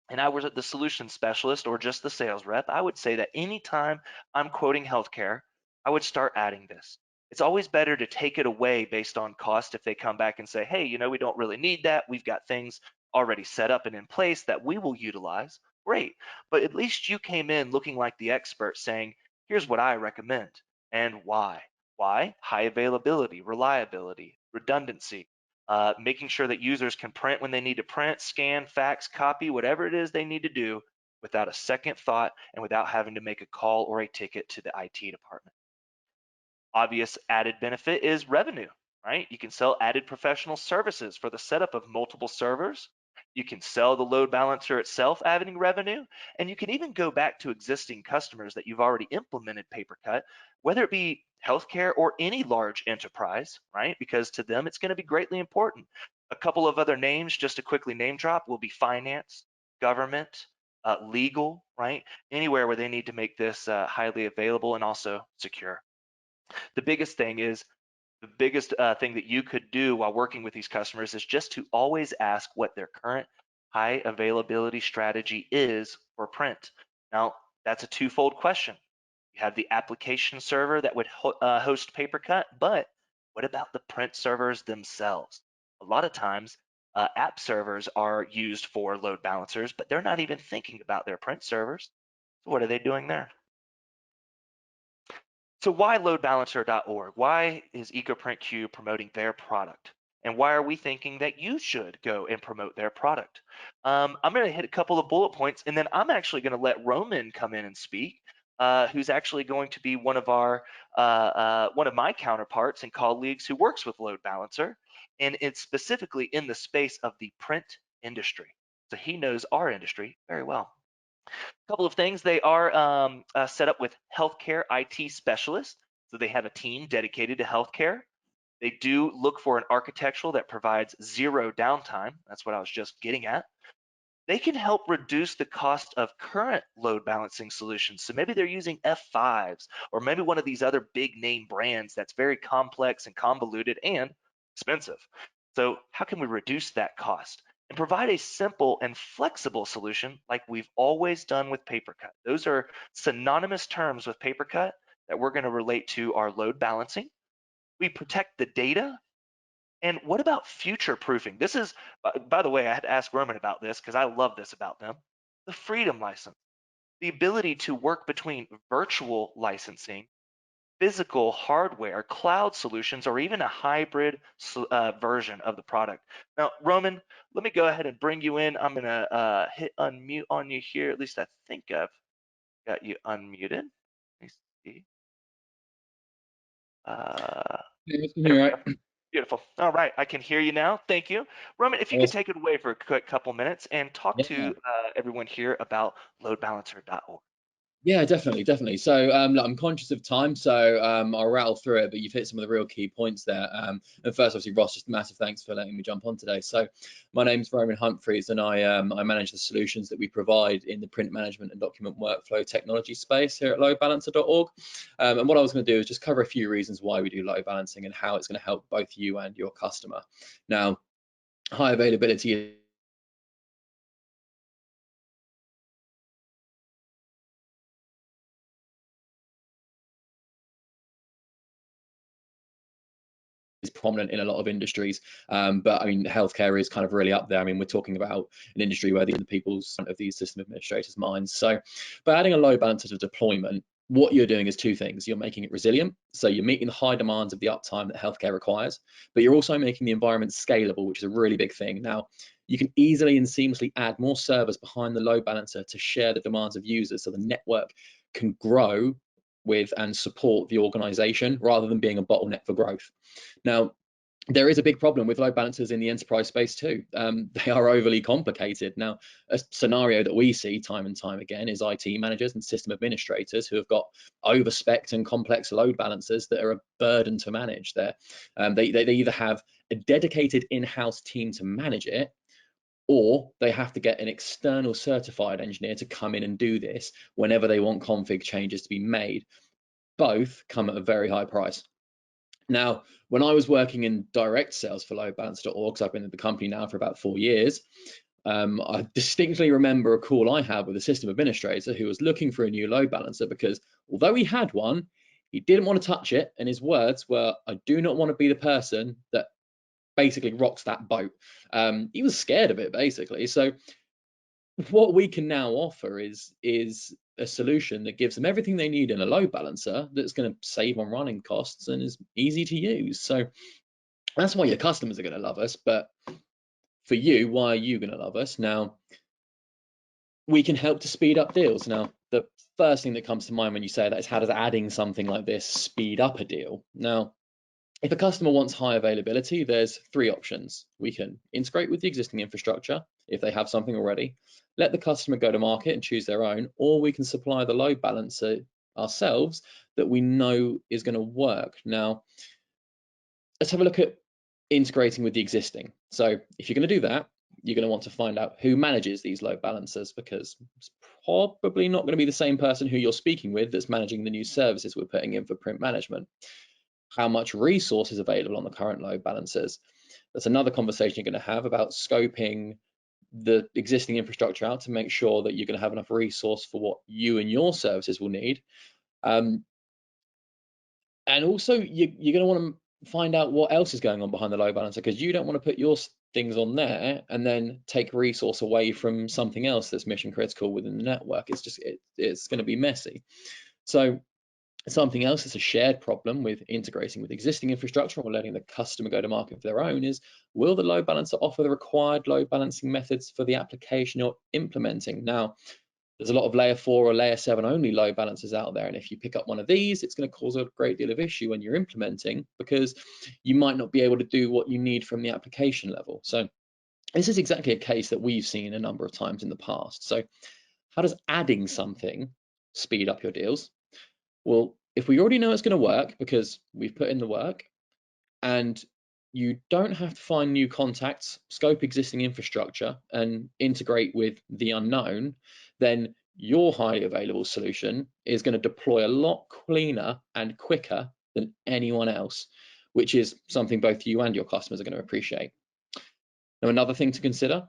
and I was the solution specialist or just the sales rep, I would say that anytime I'm quoting healthcare, I would start adding this. It's always better to take it away based on cost if they come back and say, hey, we don't really need that. We've got things already set up and in place that we will utilize. Great. But at least you came in looking like the expert saying, here's what I recommend and why. Why? High availability, reliability, redundancy, making sure that users can print when they need to print, scan, fax, copy, whatever it is they need to do without a second thought and without having to make a call or a ticket to the IT department. Obvious added benefit is revenue, right? You can sell added professional services for the setup of multiple servers. You can sell the load balancer itself, adding revenue, and you can even go back to existing customers that you've already implemented PaperCut, whether it be healthcare or any large enterprise, right? Because to them, it's going to be greatly important. A couple of other names, just to quickly name drop, will be finance, government, legal, right? Anywhere where they need to make this highly available and also secure. The biggest thing is the biggest thing that you could do while working with these customers is just to always ask what their current high availability strategy is for print. Now, that's a twofold question. You have the application server that would host PaperCut, but what about the print servers themselves? A lot of times, app servers are used for load balancers, but they're not even thinking about their print servers. So what are they doing there? So why loadbalancer.org? Why is ecoprintQ promoting their product? And why are we thinking that you should go and promote their product? I'm going to hit a couple of bullet points, and then I'm actually going to let Roman come in and speak, who's actually going to be one of one of my counterparts and colleagues who works with Load Balancer, and it's specifically in the space of the print industry. So he knows our industry very well. Couple of things. They are set up with healthcare IT specialists. So they have a team dedicated to healthcare. They do look for an architectural that provides zero downtime. That's what I was just getting at. They can help reduce the cost of current load balancing solutions. So maybe they're using F5s or maybe one of these other big name brands that's very complex and convoluted and expensive. So how can we reduce that cost and provide a simple and flexible solution like we've always done with PaperCut? Those are synonymous terms with PaperCut that we're going to relate to our load balancing. We protect the data. And what about future proofing? This is, by the way, I had to ask Roman about this because I love this about them. The freedom license, the ability to work between virtual licensing, physical hardware, cloud solutions, or even a hybrid version of the product. Now, Roman, let me go ahead and bring you in. I'm going to hit unmute on you here. At least I think I've got you unmuted. Let me see. There we You're go. right. Beautiful. All right, I can hear you now. Thank you. Roman, if you could Awesome. take it away for a quick couple minutes and talk Yeah. to everyone here about loadbalancer.org. Yeah, definitely, definitely. So look, I'm conscious of time, so I'll rattle through it, but you've hit some of the real key points there. And first, obviously, Ross, just a massive thanks for letting me jump on today. So my name's Roman Humphreys, and I manage the solutions that we provide in the print management and document workflow technology space here at loadbalancer.org. And what I was going to do is just cover a few reasons why we do load balancing and how it's going to help both you and your customer. Now, high availability prominent in a lot of industries, but I mean, healthcare is kind of really up there. I mean, we're talking about an industry where the people's front of these system administrators' minds. So by adding a load balancer to deployment, what you're doing is two things. You're making it resilient, so you're meeting the high demands of the uptime that healthcare requires, but you're also making the environment scalable, which is a really big thing. Now, you can easily and seamlessly add more servers behind the load balancer to share the demands of users, so the network can grow with and support the organization rather than being a bottleneck for growth. Now, there is a big problem with load balancers in the enterprise space too. They are overly complicated. Now, a scenario that we see time and time again is IT managers and system administrators who have got over-spec'd and complex load balancers that are a burden to manage. They either have a dedicated in-house team to manage it, or they have to get an external certified engineer to come in and do this whenever they want config changes to be made. Both come at a very high price. Now, when I was working in direct sales for loadbalancer.org, because I've been at the company now for about 4 years, I distinctly remember a call I had with a system administrator who was looking for a new load balancer because although he had one, he didn't want to touch it. And his words were, "I do not want to be the person that basically rocks that boat." He was scared of it, basically. So what we can now offer is a solution that gives them everything they need in a load balancer that's going to save on running costs and is easy to use. So that's why your customers are going to love us. But for you, why are you going to love us? Now, we can help to speed up deals. Now, the first thing that comes to mind when you say that is, how does adding something like this speed up a deal? Now, if a customer wants high availability, there's 3 options. We can integrate with the existing infrastructure if they have something already, let the customer go to market and choose their own, or we can supply the load balancer ourselves that we know is going to work. Now, let's have a look at integrating with the existing. So if you're going to do that, you're going to want to find out who manages these load balancers, because it's probably not going to be the same person who you're speaking with that's managing the new services we're putting in for print management. How much resource is available on the current load balancers? That's another conversation you're going to have about scoping the existing infrastructure out to make sure that you're going to have enough resource for what you and your services will need. And also you're going to want to find out what else is going on behind the load balancer, because you don't want to put your things on there and then take resource away from something else that's mission critical within the network. It's going to be messy. So something else that's a shared problem with integrating with existing infrastructure or letting the customer go to market for their own is, will the load balancer offer the required load balancing methods for the application you're implementing? Now, there's a lot of layer 4 or layer 7 only load balancers out there, and if you pick up one of these, it's going to cause a great deal of issue when you're implementing, because you might not be able to do what you need from the application level. So this is exactly a case that we've seen a number of times in the past. So how does adding something speed up your deals? Well, if we already know it's going to work because we've put in the work, and you don't have to find new contacts, scope existing infrastructure, and integrate with the unknown, then your highly available solution is going to deploy a lot cleaner and quicker than anyone else, which is something both you and your customers are going to appreciate. Now, another thing to consider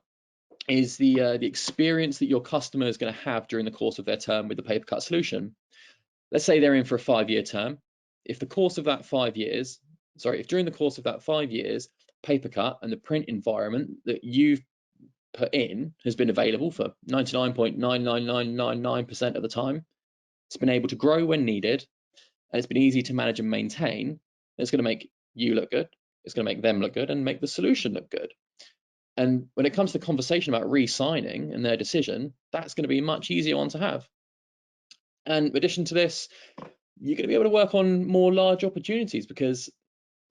is the experience that your customer is going to have during the course of their term with the PaperCut solution. Let's say they're in for a 5-year term. If during the course of that 5 years, PaperCut and the print environment that you've put in has been available for 99.99999% of the time, it's been able to grow when needed, and it's been easy to manage and maintain, it's going to make you look good, it's going to make them look good, and make the solution look good. And when it comes to the conversation about re-signing and their decision, that's going to be a much easier one to have. And in addition to this, you're going to be able to work on more large opportunities, because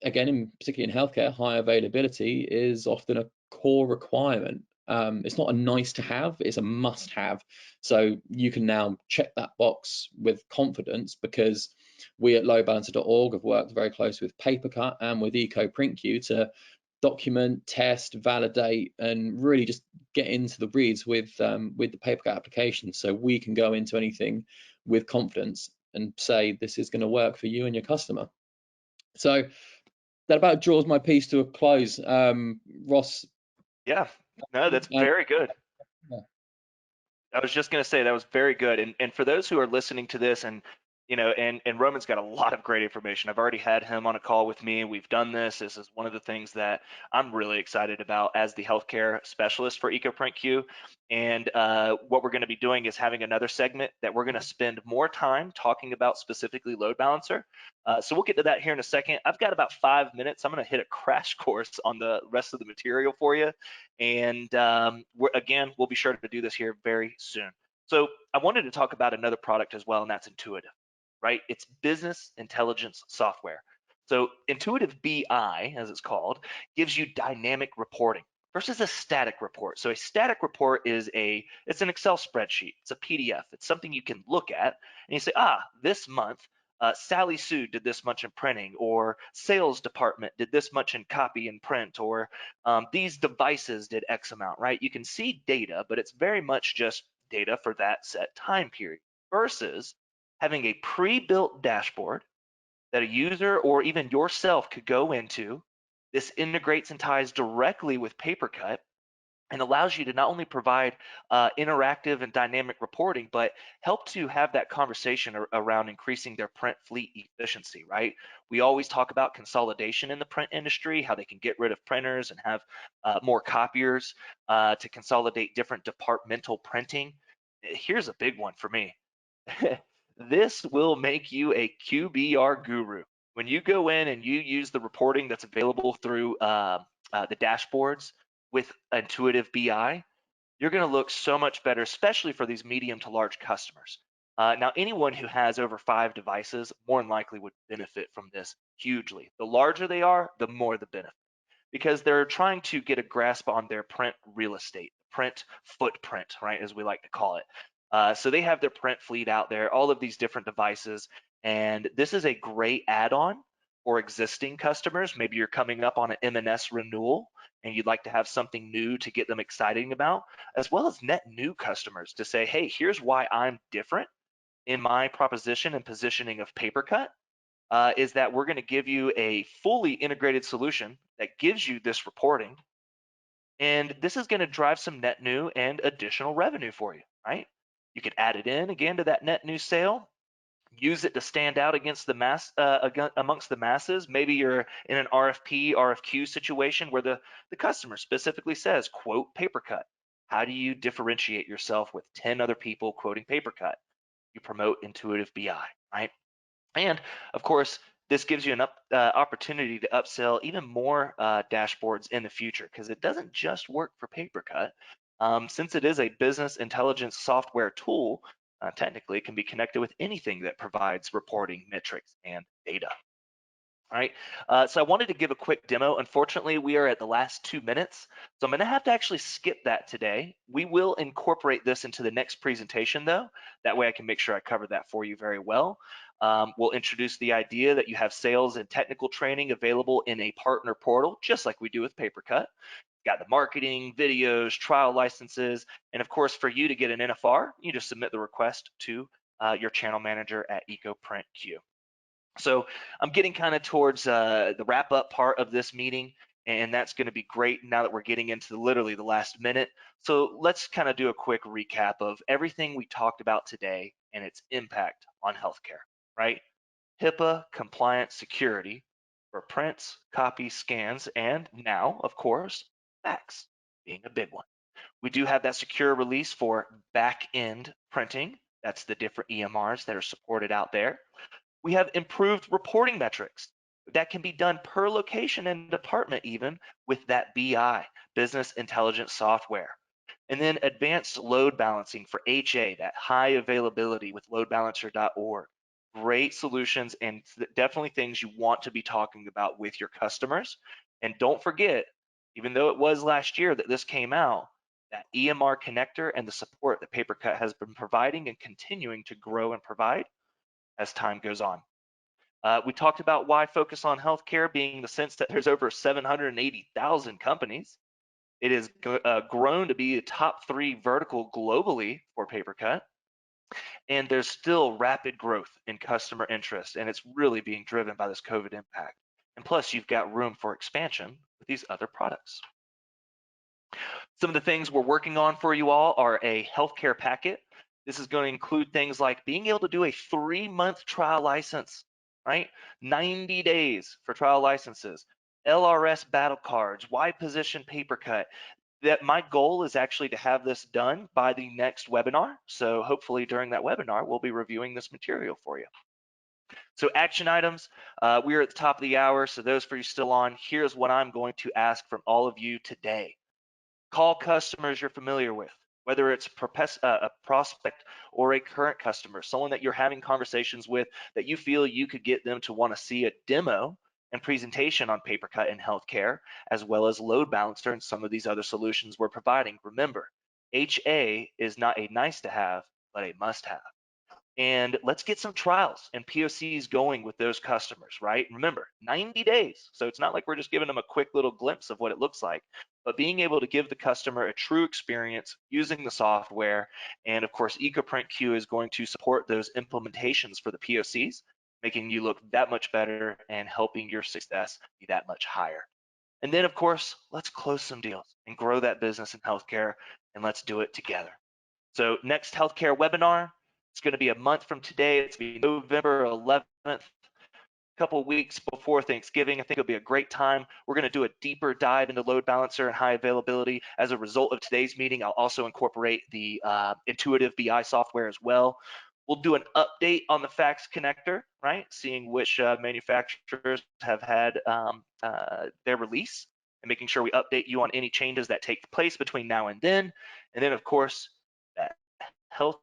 again, particularly in healthcare, high availability is often a core requirement. It's not a nice to have, it's a must have. So you can now check that box with confidence, because we at loadbalancer.org have worked very closely with PaperCut and with ecoprintQ to document, test, validate, and really just get into the weeds with the PaperCut application, so we can go into anything with confidence and say this is going to work for you and your customer. So that about draws my piece to a close. Ross. Yeah, no, that's very good. Yeah. I was just going to say that was very good. And for those who are listening to this and and Roman's got a lot of great information. I've already had him on a call with me. We've done this. This is one of the things that I'm really excited about as the healthcare specialist for ecoprintQ. And what we're going to be doing is having another segment that we're going to spend more time talking about specifically load balancer. So we'll get to that here in a second. I've got about 5 minutes. I'm going to hit a crash course on the rest of the material for you. And again, we'll be sure to do this here very soon. So I wanted to talk about another product as well, and that's Intuitive. Right? It's business intelligence software. So Intuitive BI, as it's called, gives you dynamic reporting versus a static report. So a static report is it's an Excel spreadsheet. It's a PDF. It's something you can look at and you say, this month, Sally Sue did this much in printing, or sales department did this much in copy and print, or these devices did X amount, right? You can see data, but it's very much just data for that set time period versus having a pre-built dashboard that a user or even yourself could go into. This integrates and ties directly with PaperCut and allows you to not only provide interactive and dynamic reporting, but help to have that conversation around increasing their print fleet efficiency, right? We always talk about consolidation in the print industry, how they can get rid of printers and have more copiers to consolidate different departmental printing. Here's a big one for me. This will make you a QBR guru. When you go in and you use the reporting that's available through the dashboards with Intuitive BI, you're going to look so much better, especially for these medium to large customers. Now, anyone who has over 5 devices more than likely would benefit from this hugely. The larger they are, the more the benefit, because they're trying to get a grasp on their print real estate, print footprint, right, as we like to call it. So they have their print fleet out there, all of these different devices, and this is a great add-on for existing customers. Maybe you're coming up on an M&S renewal and you'd like to have something new to get them excited about, as well as net new customers to say, hey, here's why I'm different in my proposition and positioning of PaperCut. Is that we're going to give you a fully integrated solution that gives you this reporting. And this is going to drive some net new and additional revenue for you, right? You could add it in again to that net new sale, use it to stand out against the amongst the masses. Maybe you're in an RFP, RFQ situation where the customer specifically says, quote PaperCut. How do you differentiate yourself with 10 other people quoting PaperCut? You promote Intuitive BI, right? And of course, this gives you an opportunity to upsell even more dashboards in the future, because it doesn't just work for PaperCut. Since it is a business intelligence software tool, technically it can be connected with anything that provides reporting, metrics, and data. All right, so I wanted to give a quick demo. Unfortunately, we are at the last 2 minutes, so I'm going to have to actually skip that today. We will incorporate this into the next presentation, though. That way I can make sure I cover that for you very well. We'll introduce the idea that you have sales and technical training available in a partner portal, just like we do with PaperCut. Got the marketing, videos, trial licenses, and of course, for you to get an NFR, you just submit the request to your channel manager at ecoprintQ. So I'm getting kind of towards the wrap up part of this meeting, and that's going to be great now that we're getting into literally the last minute. So let's kind of do a quick recap of everything we talked about today and its impact on healthcare, right? HIPAA compliant security for prints, copies, scans, and now, of course, fax being a big one. We do have that secure release for back end printing. That's the different EMRs that are supported out there. We have improved reporting metrics that can be done per location and department, even with that BI, business intelligence software. And then advanced load balancing for HA, that high availability with loadbalancer.org. Great solutions and definitely things you want to be talking about with your customers. And don't forget, even though it was last year that this came out, that EMR connector and the support that PaperCut has been providing and continuing to grow and provide as time goes on. We talked about why focus on healthcare, being the sense that there's over 780,000 companies. It has grown to be a top 3 vertical globally for PaperCut. And there's still rapid growth in customer interest, and it's really being driven by this COVID impact. And plus, you've got room for expansion with these other products. Some of the things we're working on for you all are a healthcare packet This is going to include things like being able to do a 3-month trial license, right? 90 days for trial licenses, LRS battle cards, Y position PaperCut. That my goal is actually to have this done by the next webinar. So hopefully during that webinar, we'll be reviewing this material for you. So action items, we are at the top of the hour. So those for you still on, here's what I'm going to ask from all of you today. Call customers you're familiar with, whether it's a prospect or a current customer, someone that you're having conversations with that you feel you could get them to want to see a demo and presentation on PaperCut in healthcare, as well as load balancer and some of these other solutions we're providing. Remember, HA is not a nice to have, but a must have. And let's get some trials and POCs going with those customers, right? Remember, 90 days. So it's not like we're just giving them a quick little glimpse of what it looks like, but being able to give the customer a true experience using the software. And of course, ecoprintQ is going to support those implementations for the POCs, making you look that much better and helping your success be that much higher. And then of course, let's close some deals and grow that business in healthcare, and let's do it together. So next healthcare webinar, it's going to be a month from today. It's going to be November 11th, a couple of weeks before Thanksgiving. I think it'll be a great time. We're going to do a deeper dive into load balancer and high availability. As a result of today's meeting, I'll also incorporate the intuitive BI software as well. We'll do an update on the fax connector, right? Seeing which manufacturers have had their release and making sure we update you on any changes that take place between now and then. And then, of course, that healthcare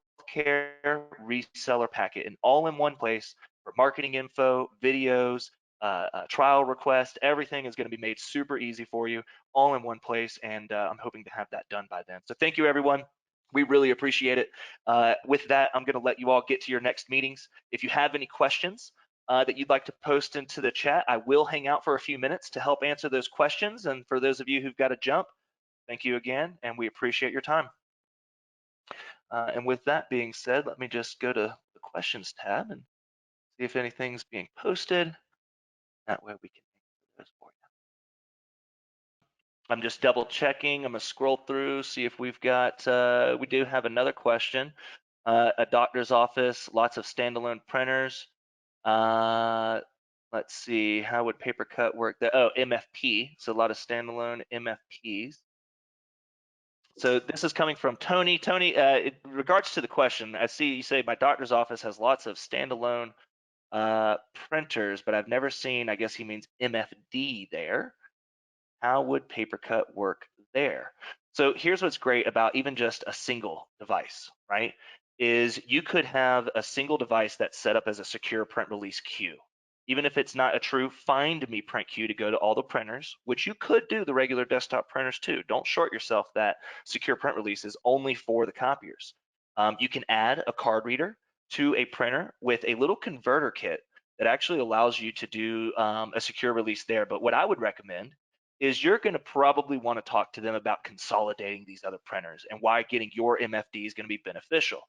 reseller packet, and all in one place for marketing info, videos, trial request. Everything is going to be made super easy for you, all in one place, and I'm hoping to have that done by then. So thank you, everyone. We really appreciate it. With that, I'm going to let you all get to your next meetings. If you have any questions that you'd like to post into the chat, I will hang out for a few minutes to help answer those questions. And for those of you who've got to jump, thank you again, and we appreciate your time. And with that being said, let me just go to the questions tab and see if anything's being posted. That way we can answer those for you. I'm just double checking. I'm gonna scroll through, see if we've got, we do have another question. A doctor's office, lots of standalone printers. Let's see, how would PaperCut work there? Oh, MFP, so a lot of standalone MFPs. So this is coming from Tony. Tony, in regards to the question, I see you say my doctor's office has lots of standalone printers, but I've never seen, I guess he means MFD there. How would PaperCut work there? So here's what's great about even just a single device, right? Is you could have a single device that's set up as a secure print release queue. Even if it's not a true find me print queue to go to all the printers, which you could do the regular desktop printers too. Don't short yourself that secure print release is only for the copiers. You can add a card reader to a printer with a little converter kit that actually allows you to do a secure release there. But what I would recommend is you're going to probably want to talk to them about consolidating these other printers and why getting your MFD is going to be beneficial.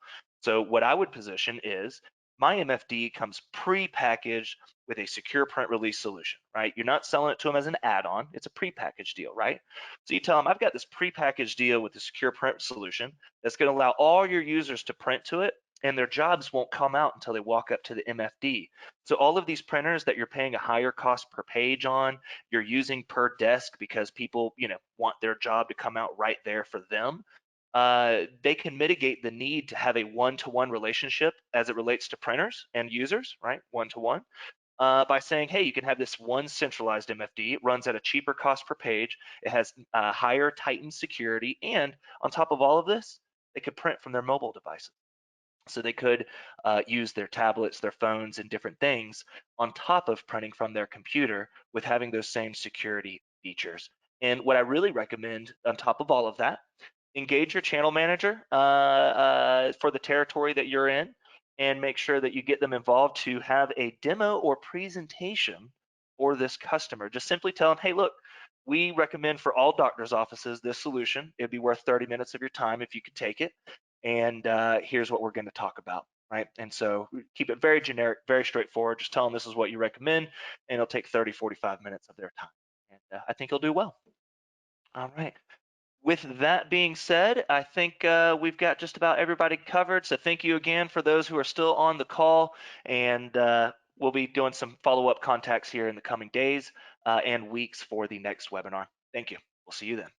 So what I would position is my MFD comes pre-packaged with a secure print release solution, right? You're not selling it to them as an add-on, it's a pre-packaged deal, right? So you tell them, I've got this pre-packaged deal with the secure print solution that's going to allow all your users to print to it, and their jobs won't come out until they walk up to the MFD. So all of these printers that you're paying a higher cost per page on, you're using per desk because people, want their job to come out right there for them. They can mitigate the need to have a one-to-one relationship as it relates to printers and users, right? One-to-one. By saying, hey, you can have this one centralized MFD. It runs at a cheaper cost per page. It has higher tightened security. And on top of all of this, they could print from their mobile devices. So they could use their tablets, their phones, and different things on top of printing from their computer with having those same security features. And what I really recommend on top of all of that, engage your channel manager for the territory that you're in and make sure that you get them involved to have a demo or presentation for this customer. Just simply tell them, hey, look, we recommend for all doctors' offices this solution. It'd be worth 30 minutes of your time if you could take it. And here's what we're going to talk about, right? And so keep it very generic, very straightforward. Just tell them this is what you recommend, and it'll take 30, 45 minutes of their time. And I think you'll do well. All right. With that being said, I think we've got just about everybody covered. So thank you again for those who are still on the call, and we'll be doing some follow-up contacts here in the coming days and weeks for the next webinar. Thank you. We'll see you then.